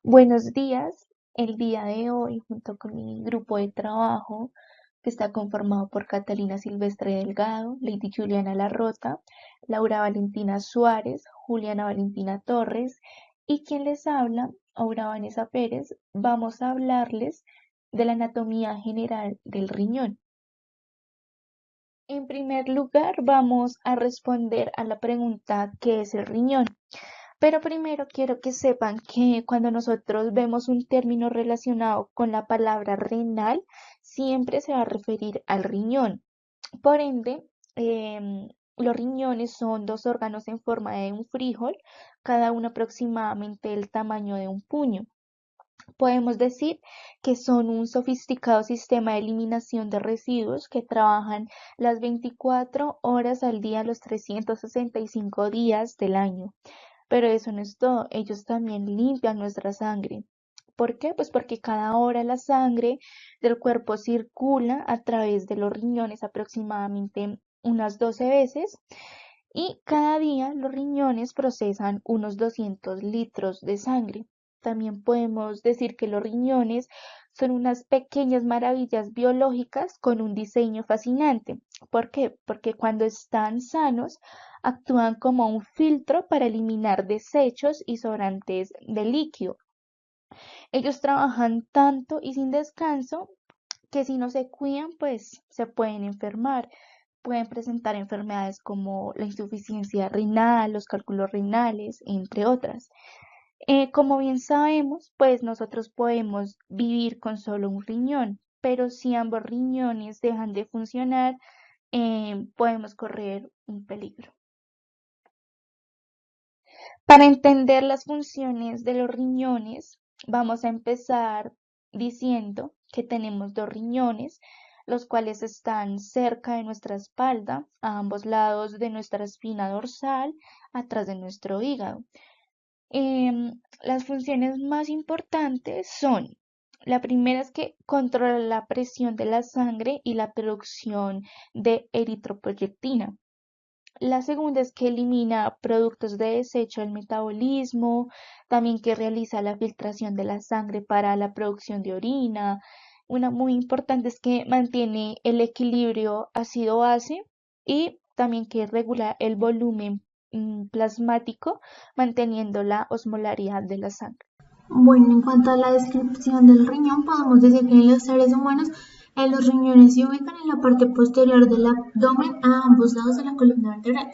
Buenos días. El día de hoy, junto con mi grupo de trabajo, que está conformado por Catalina Silvestre Delgado, Lady Juliana Larrota, Laura Valentina Suárez, Juliana Valentina Torres y quien les habla, Aura Vanessa Pérez, vamos a hablarles de la anatomía general del riñón. En primer lugar, vamos a responder a la pregunta ¿qué es el riñón? Pero primero quiero que sepan que cuando nosotros vemos un término relacionado con la palabra renal, siempre se va a referir al riñón. Por ende, los riñones son dos órganos en forma de un frijol, cada uno aproximadamente el tamaño de un puño. Podemos decir que son un sofisticado sistema de eliminación de residuos que trabajan las 24 horas al día, los 365 días del año. Pero eso no es todo, ellos también limpian nuestra sangre. ¿Por qué? Pues porque cada hora la sangre del cuerpo circula a través de los riñones aproximadamente unas 12 veces y cada día los riñones procesan unos 200 litros de sangre. También podemos decir que los riñones son unas pequeñas maravillas biológicas con un diseño fascinante. ¿Por qué? Porque cuando están sanos actúan como un filtro para eliminar desechos y sobrantes de líquido. Ellos trabajan tanto y sin descanso que si no se cuidan, pues se pueden enfermar. Pueden presentar enfermedades como la insuficiencia renal, los cálculos renales, entre otras. Como bien sabemos, pues nosotros podemos vivir con solo un riñón, pero si ambos riñones dejan de funcionar, podemos correr un peligro. Para entender las funciones de los riñones, vamos a empezar diciendo que tenemos dos riñones, los cuales están cerca de nuestra espalda, a ambos lados de nuestra espina dorsal, atrás de nuestro hígado. Las funciones más importantes son, la primera es que controla la presión de la sangre y la producción de eritropoyetina. La segunda es que elimina productos de desecho del metabolismo, también que realiza la filtración de la sangre para la producción de orina. Una muy importante es que mantiene el equilibrio ácido-base y también que regula el volumen plasmático, manteniendo la osmolaridad de la sangre. Bueno, en cuanto a la descripción del riñón, podemos decir que en los seres humanos los riñones se ubican en la parte posterior del abdomen a ambos lados de la columna vertebral.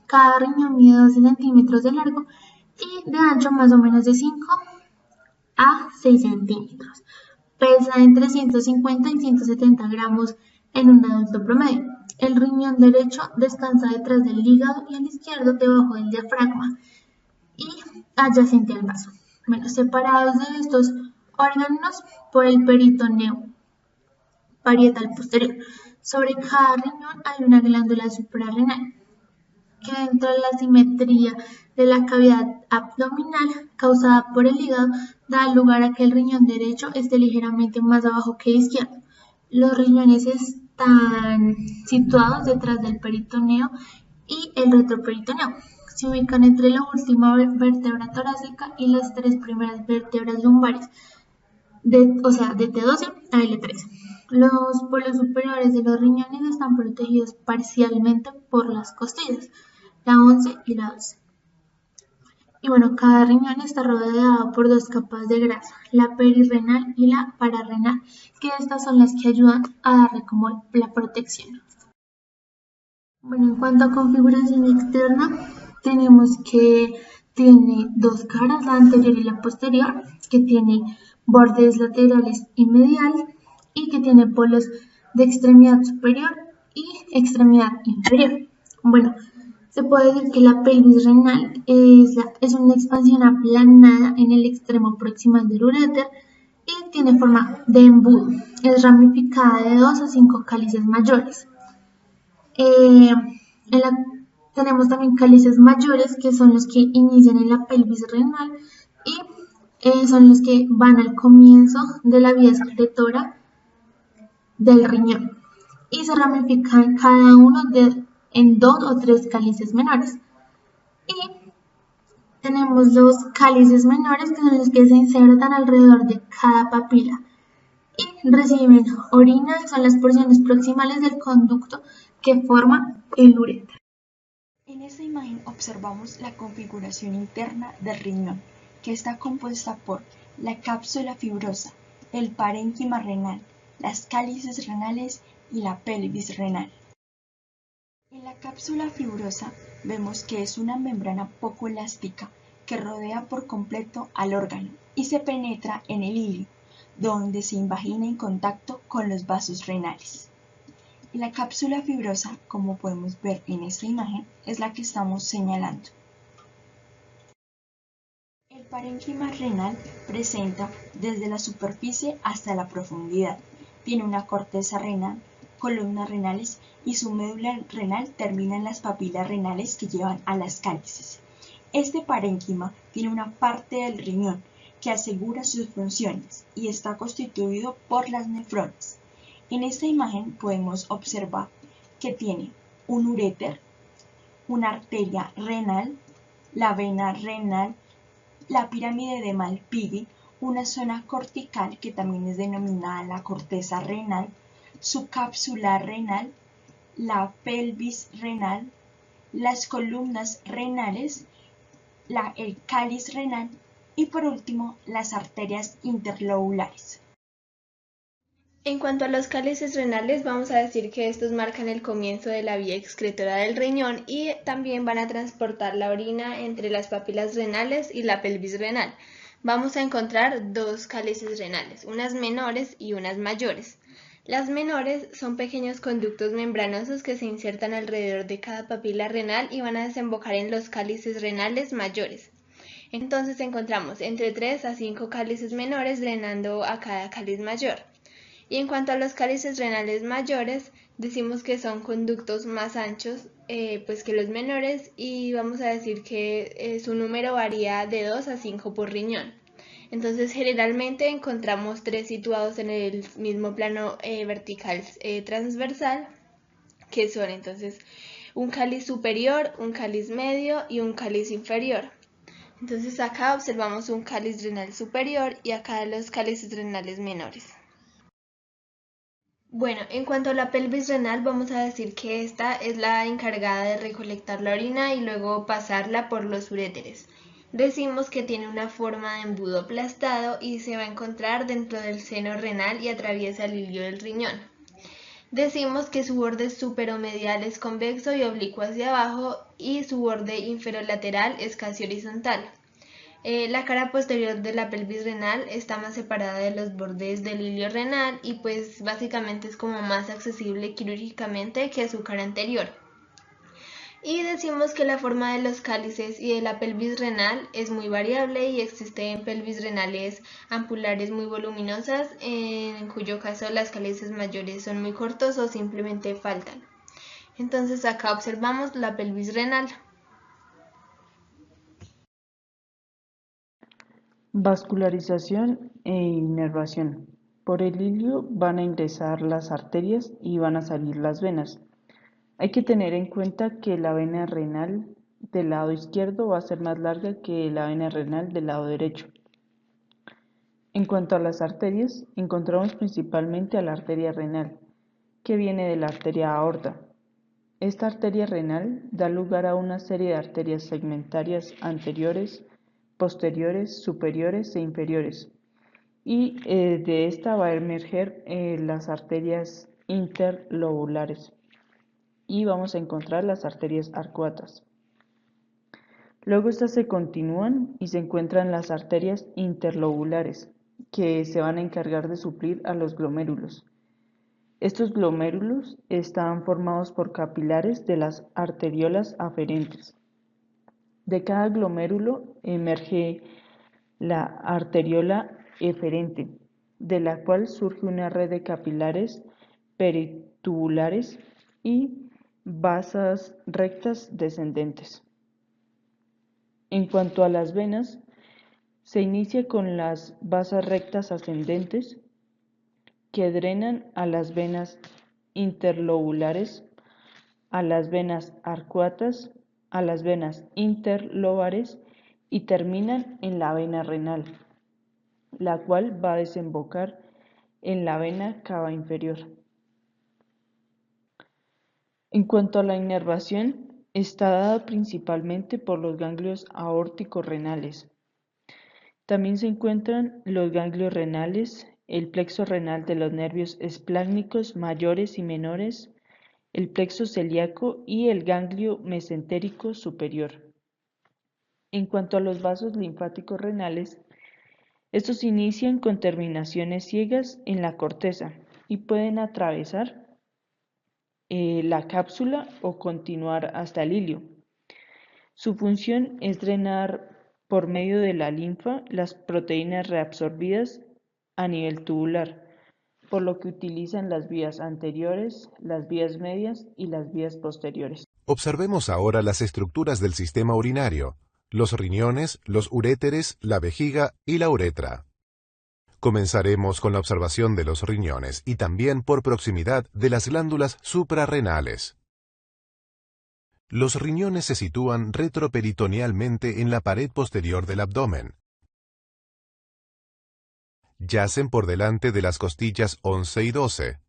Cada riñón mide 12 centímetros de largo y de ancho más o menos de 5 a 6 centímetros. Pesa entre 150 y 170 gramos en un adulto promedio. El riñón derecho descansa detrás del hígado y el izquierdo debajo del diafragma y adyacente al vaso. Bueno, separados de estos órganos por el peritoneo parietal posterior. Sobre cada riñón hay una glándula suprarrenal que dentro de la simetría de la cavidad abdominal causada por el hígado da lugar a que el riñón derecho esté ligeramente más abajo que el izquierdo. Los riñones están situados detrás del peritoneo y el retroperitoneo. Se ubican entre la última vértebra torácica y las tres primeras vértebras lumbares, o sea, de T12 a L13. Los polos superiores de los riñones están protegidos parcialmente por las costillas, la 11 y la 12. Y bueno, cada riñón está rodeado por dos capas de grasa, la perirrenal y la pararrenal, que estas son las que ayudan a darle como la protección. Bueno, en cuanto a configuración externa, tenemos que tiene dos caras, la anterior y la posterior, que tiene bordes laterales y medial y que tiene polos de extremidad superior y extremidad inferior. Bueno, se puede decir que la pelvis renal es una expansión aplanada en el extremo proximal del uréter y tiene forma de embudo. Es ramificada de 2 a 5 cálices mayores. Tenemos también cálices mayores, que son los que inician en la pelvis renal y son los que van al comienzo de la vía excretora del riñón y se ramifican cada uno en 2 o 3 cálices menores. Y Tenemos dos cálices menores que son los que se insertan alrededor de cada papila y reciben orina, que son las porciones proximales del conducto que forma el uréter. En esta imagen observamos la configuración interna del riñón, que está compuesta por la cápsula fibrosa, el parénquima renal, las cálices renales y la pelvis renal. En la cápsula fibrosa vemos que es una membrana poco elástica que rodea por completo al órgano y se penetra en el hilio, donde se invagina en contacto con los vasos renales. La cápsula fibrosa, como podemos ver en esta imagen, es la que estamos señalando. El parénquima renal presenta desde la superficie hasta la profundidad. Tiene una corteza renal, columnas renales y su médula renal termina en las papilas renales que llevan a las cálices. Este parénquima tiene una parte del riñón que asegura sus funciones y está constituido por las nefronas. En esta imagen podemos observar que tiene un uréter, una arteria renal, la vena renal, la pirámide de Malpighi, una zona cortical que también es denominada la corteza renal, su cápsula renal, la pelvis renal, las columnas renales, el cáliz renal y por último las arterias interlobulares. En cuanto a los cálices renales, vamos a decir que estos marcan el comienzo de la vía excretora del riñón y también van a transportar la orina entre las papilas renales y la pelvis renal. Vamos a encontrar dos cálices renales, unas menores y unas mayores. Las menores son pequeños conductos membranosos que se insertan alrededor de cada papila renal y van a desembocar en los cálices renales mayores. Entonces encontramos entre 3 a 5 cálices menores drenando a cada cáliz mayor. Y en cuanto a los cálices renales mayores, decimos que son conductos más anchos pues que los menores y vamos a decir que su número varía de 2 a 5 por riñón. Entonces generalmente encontramos 3 situados en el mismo plano vertical transversal, que son entonces un cáliz superior, un cáliz medio y un cáliz inferior. Entonces acá observamos un cáliz renal superior y acá los cálices renales menores. Bueno, en cuanto a la pelvis renal, vamos a decir que esta es la encargada de recolectar la orina y luego pasarla por los uréteres. Decimos que tiene una forma de embudo aplastado y se va a encontrar dentro del seno renal y atraviesa el hilio del riñón. Decimos que su borde superomedial es convexo y oblicuo hacia abajo y su borde inferolateral es casi horizontal. La cara posterior de la pelvis renal está más separada de los bordes del hilio renal y pues básicamente es como más accesible quirúrgicamente que su cara anterior. Y decimos que la forma de los cálices y de la pelvis renal es muy variable y existen pelvis renales ampulares muy voluminosas, en cuyo caso las cálices mayores son muy cortos o simplemente faltan. Entonces acá observamos la pelvis renal. Vascularización e inervación. Por el hilio van a ingresar las arterias y van a salir las venas. Hay que tener en cuenta que la vena renal del lado izquierdo va a ser más larga que la vena renal del lado derecho. En cuanto a las arterias, encontramos principalmente a la arteria renal, que viene de la arteria aorta. Esta arteria renal da lugar a una serie de arterias segmentarias anteriores, posteriores, superiores e inferiores. Y de esta va a emerger las arterias interlobulares. Y vamos a encontrar las arterias arcuatas. Luego estas se continúan y se encuentran las arterias interlobulares, que se van a encargar de suplir a los glomérulos. Estos glomérulos están formados por capilares de las arteriolas aferentes. De cada glomérulo emerge la arteriola eferente, de la cual surge una red de capilares peritubulares y vasas rectas descendentes. En cuanto a las venas, se inicia con las vasas rectas ascendentes que drenan a las venas interlobulares, a las venas arcuatas, a las venas interlobares y terminan en la vena renal, la cual va a desembocar en la vena cava inferior. En cuanto a la inervación, está dada principalmente por los ganglios aórticos renales. También se encuentran los ganglios renales, el plexo renal de los nervios espláncnicos mayores y menores, el plexo celíaco y el ganglio mesentérico superior. En cuanto a los vasos linfáticos renales, estos inician con terminaciones ciegas en la corteza y pueden atravesar la cápsula o continuar hasta el hilio. Su función es drenar por medio de la linfa las proteínas reabsorbidas a nivel tubular, por lo que utilizan las vías anteriores, las vías medias y las vías posteriores. Observemos ahora las estructuras del sistema urinario, los riñones, los uréteres, la vejiga y la uretra. Comenzaremos con la observación de los riñones y también por proximidad de las glándulas suprarrenales. Los riñones se sitúan retroperitonealmente en la pared posterior del abdomen. Yacen por delante de las costillas 11 y 12.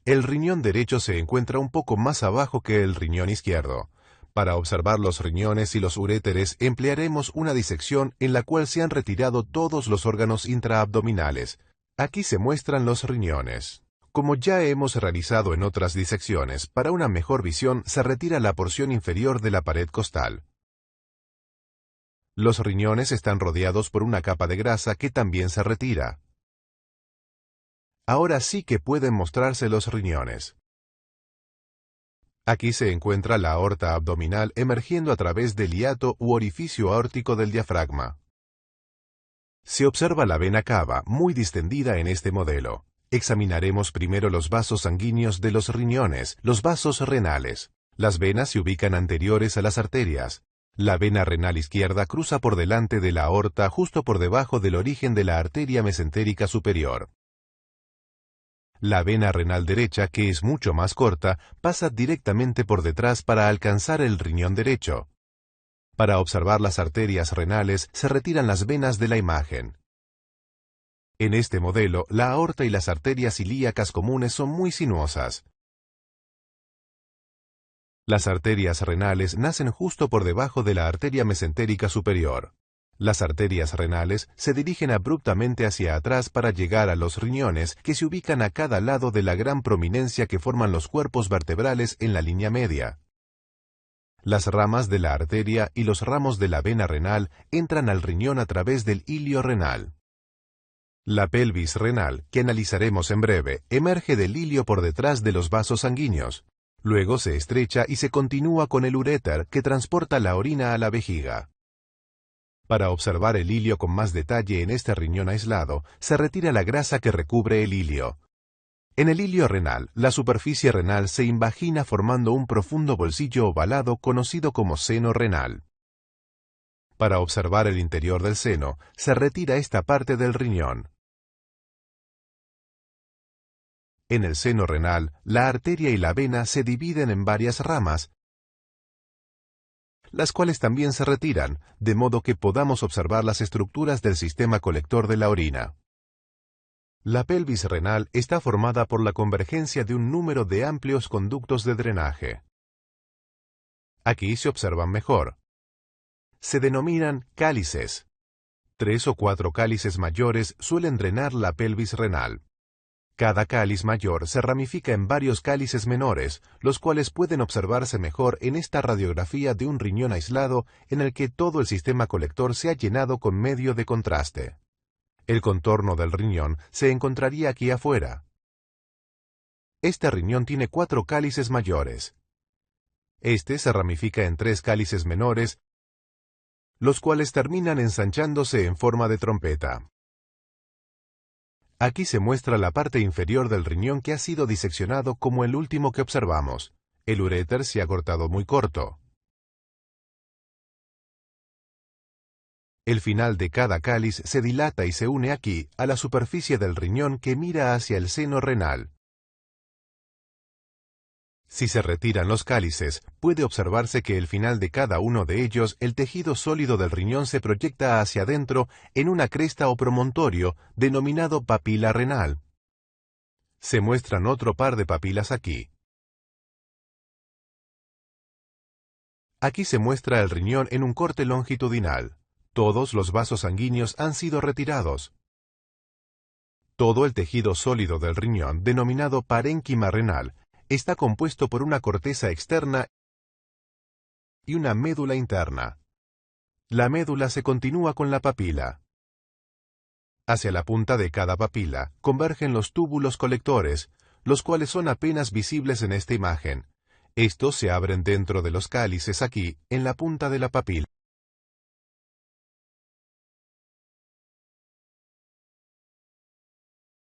El riñón derecho se encuentra un poco más abajo que el riñón izquierdo. Para observar los riñones y los uréteres emplearemos una disección en la cual se han retirado todos los órganos intraabdominales. Aquí se muestran los riñones. Como ya hemos realizado en otras disecciones, para una mejor visión se retira la porción inferior de la pared costal. Los riñones están rodeados por una capa de grasa que también se retira. Ahora sí que pueden mostrarse los riñones. Aquí se encuentra la aorta abdominal emergiendo a través del hiato u orificio aórtico del diafragma. Se observa la vena cava muy distendida en este modelo. Examinaremos primero los vasos sanguíneos de los riñones, los vasos renales. Las venas se ubican anteriores a las arterias. La vena renal izquierda cruza por delante de la aorta justo por debajo del origen de la arteria mesentérica superior. La vena renal derecha, que es mucho más corta, pasa directamente por detrás para alcanzar el riñón derecho. Para observar las arterias renales se retiran las venas de la imagen. En este modelo, la aorta y las arterias ilíacas comunes son muy sinuosas. Las arterias renales nacen justo por debajo de la arteria mesentérica superior. Las arterias renales se dirigen abruptamente hacia atrás para llegar a los riñones que se ubican a cada lado de la gran prominencia que forman los cuerpos vertebrales en la línea media. Las ramas de la arteria y los ramos de la vena renal entran al riñón a través del hilio renal. La pelvis renal, que analizaremos en breve, emerge del hilio por detrás de los vasos sanguíneos. Luego se estrecha y se continúa con el uréter que transporta la orina a la vejiga. Para observar el hilio con más detalle en este riñón aislado, se retira la grasa que recubre el hilio. En el hilio renal, la superficie renal se invagina formando un profundo bolsillo ovalado conocido como seno renal. Para observar el interior del seno, se retira esta parte del riñón. En el seno renal, la arteria y la vena se dividen en varias ramas, las cuales también se retiran, de modo que podamos observar las estructuras del sistema colector de la orina. La pelvis renal está formada por la convergencia de un número de amplios conductos de drenaje. Aquí se observan mejor. Se denominan cálices. 3 o 4 cálices mayores suelen drenar la pelvis renal. Cada cáliz mayor se ramifica en varios cálices menores, los cuales pueden observarse mejor en esta radiografía de un riñón aislado en el que todo el sistema colector se ha llenado con medio de contraste. El contorno del riñón se encontraría aquí afuera. Este riñón tiene 4 cálices mayores. Este se ramifica en 3 cálices menores, los cuales terminan ensanchándose en forma de trompeta. Aquí se muestra la parte inferior del riñón que ha sido diseccionado como el último que observamos. El uréter se ha cortado muy corto. El final de cada cáliz se dilata y se une aquí a la superficie del riñón que mira hacia el seno renal. Si se retiran los cálices, puede observarse que al final de cada uno de ellos el tejido sólido del riñón se proyecta hacia adentro en una cresta o promontorio denominado papila renal. Se muestran otro par de papilas aquí. Aquí se muestra el riñón en un corte longitudinal. Todos los vasos sanguíneos han sido retirados. Todo el tejido sólido del riñón, denominado parénquima renal, está compuesto por una corteza externa y una médula interna. La médula se continúa con la papila. Hacia la punta de cada papila convergen los túbulos colectores, los cuales son apenas visibles en esta imagen. Estos se abren dentro de los cálices aquí, en la punta de la papila.